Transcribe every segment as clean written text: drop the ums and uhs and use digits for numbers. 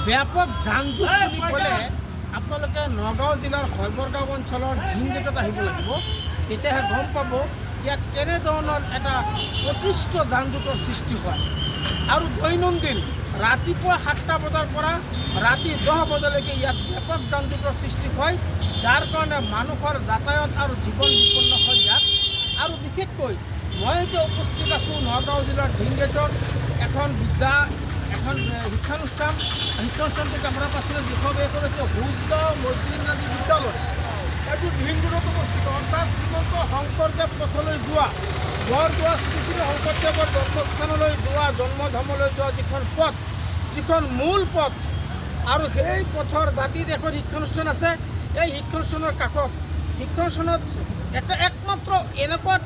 ব্যাপক যান-জঁট বুলি ক'লে আপোনালোকে নগাঁও জিলাৰ শৈবৰগাঁও অঞ্চলৰ ঢিংগেটত আহিব লাগিব। তেতিয়াহে গম পাব ইয়াত কেনেধৰণৰ এটা অতিষ্ঠ যান-জঁটৰ সৃষ্টি হয়। আৰু দৈনন্দিন ৰাতিপুৱা 7টা বজাৰ পৰা ৰাতি 10 বজালৈকে ইয়াত ব্যাপক যান-জঁটৰ সৃষ্টি হয়, যাৰ কাৰণে মানুহৰ যাতায়াত আৰু জীৱন বিপন্ন হয় ইয়াত। আৰু বিশেষকৈ মই এতিয়া উপস্থিত আছোঁ নগাঁও জিলাৰ ঢিংগেটত এখন শিক্ষানুষ্ঠানটোক আমৰা পাশে যেভাবে কৰেছে হুজগাঁও মজলিনাদী বিদ্যালয় এইটো ঢিংগেটত অৱস্থিত। অৰ্থাৎ শ্ৰীমন্ত শংকৰদেৱ পথলৈ যোৱা বৰদোৱা শ্ৰী শ্ৰী শংকৰদেৱৰ জন্মস্থানলৈ যোৱা জন্মধামলৈ যোৱা যিখন মূল পথ আৰু সেই পথৰ দাঁতিত এখন শিক্ষানুষ্ঠান আছে। এই শিক্ষানুষ্ঠানৰ কাষত শিক্ষানুষ্ঠানত একমাত্ৰ এনেকুৱা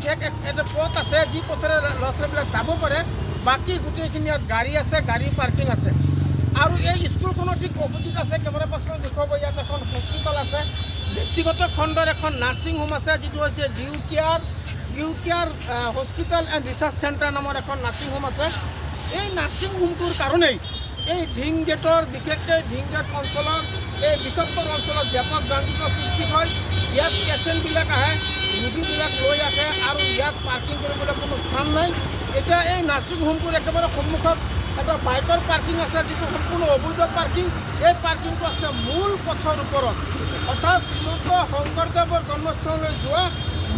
এটা পথ আছে যি পথেৰে ল'ৰা ছোৱালীবিলাক যাব পাৰে। বাকী গোটেইখিনি ইয়াত গাড়ী আছে, গাড়ীৰ পাৰ্কিং আছে। আৰু এই স্কুলখনৰ ঠিক অপজিট আছে, কেমেৰা পাৰ্চনে দেখুৱাব, ইয়াত এখন হস্পিটেল আছে, ব্যক্তিগত খণ্ডৰ এখন নাৰ্ছিং হোম আছে, যিটো হৈছে Dew Care hospital and research centre নামৰ এখন নাৰ্ছিং হোম আছে। এই নাৰ্ছিং হোমটোৰ কাৰণেই এই ঢিংগেটৰ বিশেষকৈ ঢিংগেট অঞ্চলৰ এই বৃহত্তৰ অঞ্চলত ব্যাপক যান-জঁটৰ সৃষ্টি হয়। ইয়াত পেচেণ্টবিলাক আহে, ৰোগীবিলাক লৈ আহে আৰু ইয়াত পাৰ্কিং কৰিবলৈ কোনো স্থান নাই। এতিয়া এই নাৰ্ছিং হোমটোৰ একেবাৰে সন্মুখত এটা বাইকৰ পাৰ্কিং আছে, যিটো সম্পূৰ্ণ অবৈধ পাৰ্কিং। এই পাৰ্কিংটো আছে মূল পথৰ ওপৰত, অৰ্থাৎ শ্ৰীমন্ত শংকৰদেৱৰ জন্মস্থানলৈ যোৱা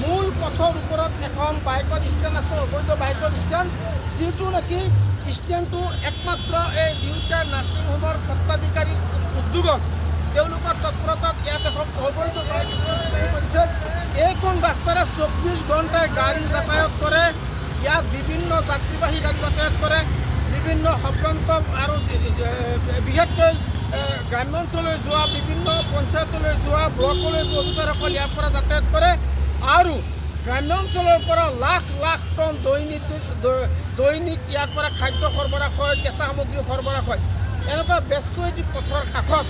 মূল পথৰ ওপৰত এখন বাইকৰ ষ্টেণ্ড আছে, অবৈধ বাইকৰ ষ্টেণ্ড, যিটো নেকি ষ্টেণ্ডটো একমাত্ৰ এই ডিউ কেয়াৰ নাৰ্ছিং হোমৰ স্বত্বাধিকাৰী উদ্যোগত তেওঁলোকৰ তৎপৰতাত ইয়াত এখন অবৈধ কৰিছে। এইখন ৰাস্তাৰে 24 ঘণ্টাই গাড়ী যাতায়াত কৰে। ইয়াত বিভিন্ন যাত্ৰীবাহী গাড়ী যাতায়াত কৰে, বিভিন্ন সম্প্ৰান্ত আৰু বিশেষকৈ গ্ৰাম্যাঞ্চললৈ যোৱা, বিভিন্ন পঞ্চায়তলৈ যোৱা, ব্লকলৈ যোৱা অফিচাৰসকল ইয়াৰ পৰা যাতায়াত কৰে। আৰু গ্ৰাম্যাঞ্চলৰ পৰা লাখ লাখ টন দৈনিক ইয়াৰ পৰা খাদ্য সৰবৰাহ হয়, কেঁচা সামগ্ৰী সৰবৰাহ হয়। এনেকুৱা ব্যস্ত এটি পথৰ কাষত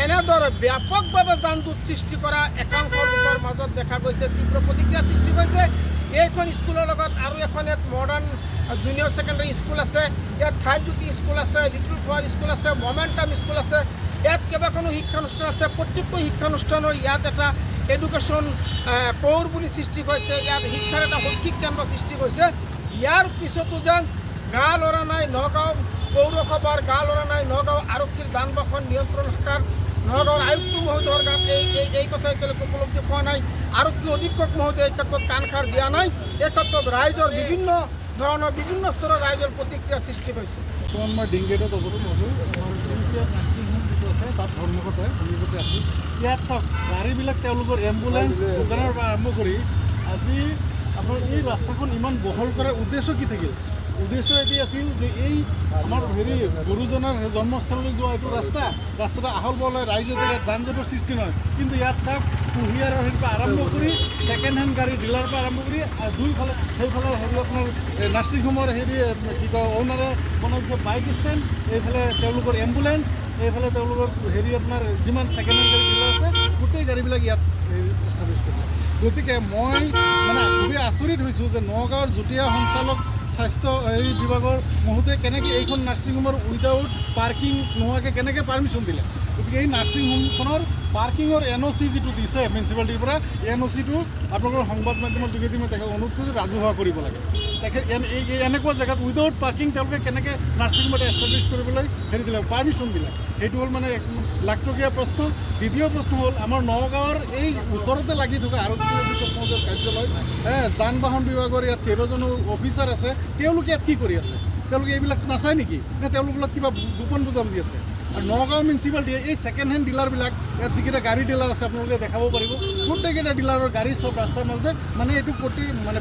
এনেদৰে ব্যাপকভাৱে যান-জঁট সৃষ্টি কৰা একাংশ লোকৰ মাজত দেখা গৈছে, তীব্ৰ প্ৰতিক্ৰিয়া সৃষ্টি হৈছে। এইখন স্কুলৰ লগত আৰু এখন ইয়াত মডাৰ্ণ জুনিয়ৰ ছেকেণ্ডেৰী স্কুল আছে, ইয়াত খাইজ্যোতি স্কুল আছে, লিটল ফ্লাৱাৰ স্কুল আছে, মমেণ্টাম স্কুল আছে, ইয়াত কেইবাখনো শিক্ষানুষ্ঠান আছে। প্ৰত্যেকটো শিক্ষানুষ্ঠানৰ ইয়াত এটা এডুকেশ্যন কোৰ বুলি সৃষ্টি হৈছে, ইয়াত শিক্ষাৰ এটা শৈক্ষিক কেন্দ্ৰ সৃষ্টি হৈছে। ইয়াৰ পিছতো যেন গা লৰা নাই নগাঁও পৌৰসভাৰ, গা লৰা নাই নগাঁও আৰক্ষীৰ যান বাহন নিয়ন্ত্ৰণ শাখাৰ, নগাঁৱৰ আয়ুক্ত মহোদয়ৰ গাত এই কথা এতিয়ালৈকে উপলব্ধি পোৱা নাই। আৰক্ষী অধীক্ষক মহোদয়ে এই ক্ষেত্ৰত কাণসাৰ দিয়া নাই। এই ক্ষেত্ৰত ৰাইজৰ বিভিন্ন স্তৰৰ ৰাইজৰ প্ৰতিক্ৰিয়াৰ সৃষ্টি হৈছে। বৰ্তমান মই ঢিংগেটত অৱতৰণ হৈছোঁ। নাৰ্ছিং হোম যিটো আছে তাত সন্মুখতে আছোঁ। ইয়াত চাওক গাড়ীবিলাক তেওঁলোকৰ এম্বুলেঞ্চ দোকানৰ পৰা আৰম্ভ কৰি আজি আপোনাৰ এই ৰাস্তাখন ইমান বহল কৰাৰ উদ্দেশ্য কি থাকিল? উদ্দেশ্য এটি আছিল যে এই আমাৰ গুৰুজনাৰ জন্মস্থললৈ যোৱা এইটো ৰাস্তাটা আহল বহল হয়, ৰাইজে ইয়াত যান-জঁটৰ সৃষ্টি নহয়। কিন্তু ইয়াত চাওক কুঁহিয়াৰৰ হেৰিৰ পৰা আৰম্ভ কৰি ছেকেণ্ড হেণ্ড গাড়ী ডিলাৰৰ পৰা আৰম্ভ কৰি দুইফালে সেইফালে আপোনাৰ নাৰ্ছিং হোমৰ কি কয় অ'নাৰে বনাইছে বাইক ষ্টেণ্ড, এইফালে তেওঁলোকৰ এম্বুলেঞ্চ, এইফালে তেওঁলোকৰ আপোনাৰ যিমান ছেকেণ্ড হেণ্ড গাড়ী ডিলাৰ আছে গোটেই গাড়ীবিলাক ইয়াত এষ্টাব্লিছ কৰিলে। গতিকে মই খুবেই আচৰিত হৈছোঁ যে নগাঁৱৰ যুটীয়া সঞ্চালক স্বাস্থ্য বিভাগৰ মহোদয়ে কেনেকৈ এইখন নাৰ্ছিং হোমৰ উইদাউট পাৰ্কিং নোহোৱাকৈ কেনেকৈ পাৰ্মিশ্যন দিলে। গতিকে এই নাৰ্ছিং হোমখনৰ পাৰ্কিঙৰ NOC যিটো দিছে মিউনিচিপালিটিৰ পৰা, এই NOCটো আপোনালোকৰ সংবাদ মাধ্যমৰ যোগেদি মই তেখেতক অনুৰোধ কৰিছোঁ ৰাজহুৱা কৰিব লাগে। এনেকুৱা জেগাত উইদাউট পাৰ্কিং তেওঁলোকে কেনেকৈ নাৰ্ছিং হোম এটা এষ্টাব্লিছ কৰিবলৈ দিলে, পাৰ্মিশ্যন দিলে। সেইটো হ'ল লাখটকীয়া প্ৰশ্ন। দ্বিতীয় প্ৰশ্ন হ'ল আমাৰ নগাঁৱৰ এই ওচৰতে লাগি থকা আৰক্ষী অধীক্ষক মহোদয়ৰ কাৰ্যালয়, যান বাহন বিভাগৰ ইয়াত 13জনো অফিচাৰ আছে, তেওঁলোকে ইয়াত কি কৰি আছে? তেওঁলোকে এইবিলাক নাচায় নেকি? নে তেওঁলোকৰ কিবা গোপন বুজাবুজি আছে? আৰু নগাঁও মিউনিচিপালিটিয়ে এই ছেকেণ্ড হেণ্ড ডিলাৰবিলাক ইয়াত যিকেইটা গাড়ী ডিলাৰ আছে আপোনালোকে দেখাব পাৰিব, গোটেইকেইটা ডিলাৰৰ গাড়ী চব ৰাস্তাৰ মাজতে এইটো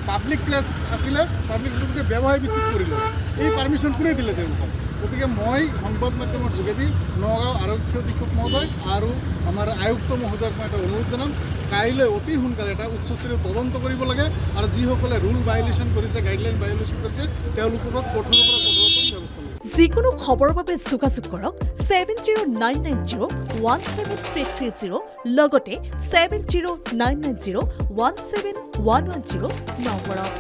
পাব্লিক প্লেচ আছিলে, পাব্লিক প্লেচকে ব্যৱসায় ভিত্তিত কৰিলে। এই পাৰ্মিশ্যন কোনে দিলে তেওঁলোকক? গতিকে মই সংবাদ মাধ্যমৰ যোগেদি নগাঁও আৰক্ষী অধীক্ষক মহোদয় আৰু আমাৰ আয়ুক্ত মহোদয়ক মই এটা অনুৰোধ জনাম, কাইলৈ অতি সোনকালে এটা উচ্চস্তৰীয় তদন্ত কৰিব লাগে আৰু যিসকলে ৰুল ভায়লেশ্যন কৰিছে, গাইডলাইন ভায়লেশ্যন কৰিছে, তেওঁলোকৰ ওপৰত কঠোৰৰ পৰা কঠোৰতম ব্যৱস্থা ল'ব। যিকোনো খবৰৰ বাবে যোগাযোগ কৰক 7099017330 লগতে 7099017110 নম্বৰত।